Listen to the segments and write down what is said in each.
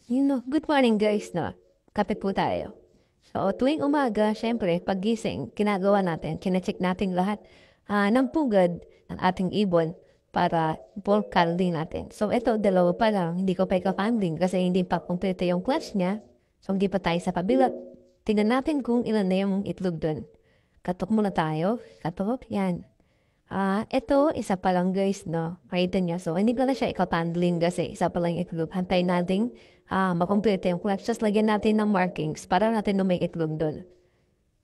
Good morning guys, no? Kape po tayo. So, tuwing umaga, syempre, paggising, ginagawa natin, kine-check natin lahat ng pugad ng ating ibon para bulk candling natin. So, ito, dalawa pa lang, hindi ko pa ika-candling kasi hindi pa kompleto yung clutch niya. So, hindi pa tayo sa kabila. Tingnan natin kung ilan na yung itlog dun. Katok muna tayo. Katok, yan. Ito, isa pa lang guys, no? Makita niya. So, hindi ko na siya ika-candling kasi isa pa lang yung itlog. Hantay natin makomplete yung clutch. Just lagyan natin ng markings para natin na may itlog doon.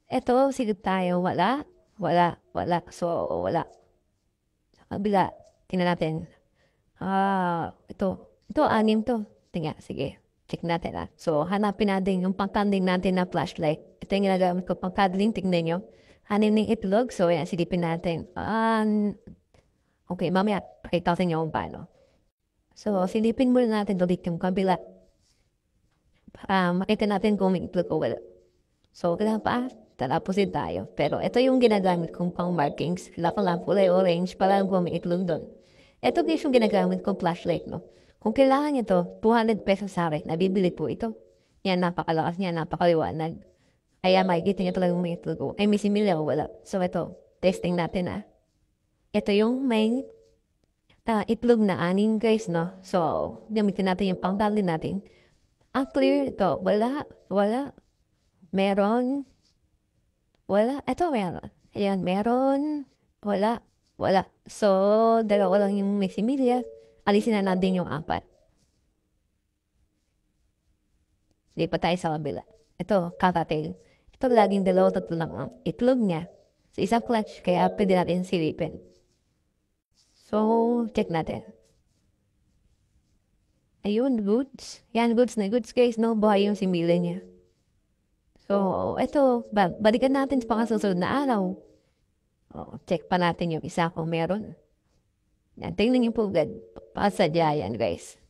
Ito, sigit tayo. Wala. Wala. Wala. So, wala. Sa kabila, tingnan natin. Ito. Ito, anim to. Tingnan, sige. Check natin So, hanapin natin yung pang-candling natin na flashlight. Ito yung ginagamit ko pang-candling. Tingnan nyo. Anim ng itlog. So, yan, silipin natin. Okay, mamaya, pakita ko sa inyo kung paano. So, silipin muna natin ulit yung kabila. Makita natin kung may itlog o wala. So, kailangan pa, tatapusin tayo. Pero ito yung ginagamit kong pang markings. Laka lang, kulay orange, para kung may itlog doon. Ito guys yung ginagamit kong flashlight, no? Kung kailangan nyo to, 200 pesos sa akin, nabibili po ito. Yan, napakalakas niya, napakaliwanag. Kaya makikita nyo talagang may itlog o, ay may similya o wala. So, ito, testing natin Ito yung may itlog na anin guys, no? So, gamitin natin yung pang-tali natin. Clear ito. Wala. Wala. Meron. Wala. Ito meron. Ayan, meron. Wala. Wala. So, dalawa lang yung may similya. Alisin na natin yung apat. Hindi pa tayo sa kabila. Ito, kakatail. Ito, laging dalawa, tatlo lang ang itlog niya. Sa isang clutch, kaya pwede natin silipin. So, check natin. Ayun, goods. Yan, goods na goods guys, no? Buhay yung similya niya. So, ito, balikan natin sa pangasusunod na araw. Check pa natin yung isa kung meron. Yan, tingnan niyo po agad. Pasadya yan, guys.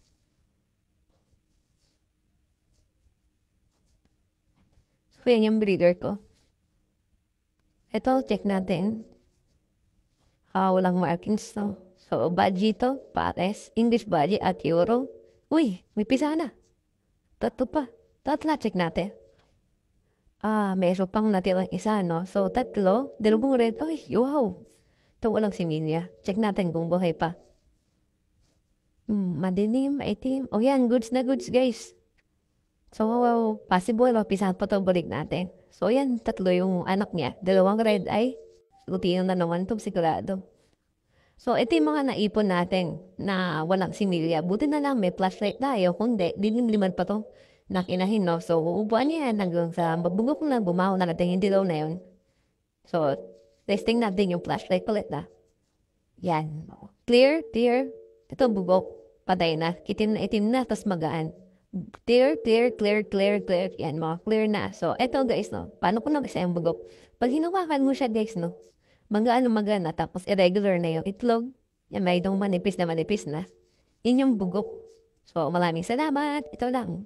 So, yan yung breeder ko. Ito, check natin. Walang markings, no? So, budgie to, pares, English budgie at euro. Uy, may pisa na. Tatlo pa. Tatla, check natin. Meron pang natirang isa, no? So, tatlo, dalawang red. Ay, wow! Ito walang similya. Check natin kung buhay pa. Madilim, maitim. Yan, goods na goods, guys. So, possible, pisahan pa ito balik natin. So, yan, tatlo yung anak niya. Dalawang red ay, lutino na naman ito, sigurado. So, ito yung mga naipon natin na walang similya. Buti na lang may flashlight tayo. Kundi, dilim-liman pa to nakinahin, no? So, uupuan niya yan hanggang sa mabugok na bumaho na natin yung dilaw na yun. So, testing natin yung flashlight ulit Yan. Clear, clear. Ito, bugok. Patay na. Kitim na itim na, tapos magaan. Clear, clear, clear, clear, clear. Yan, mga clear na. So, ito guys, no? Paano ko nag-isa yung bugok? Pag hinawakan mo siya, guys, no? Magaan na, tapos irregular na yung itlog. Yan, may itong manipis na. Yun yung bugok. So, maraming salamat. Ito lang.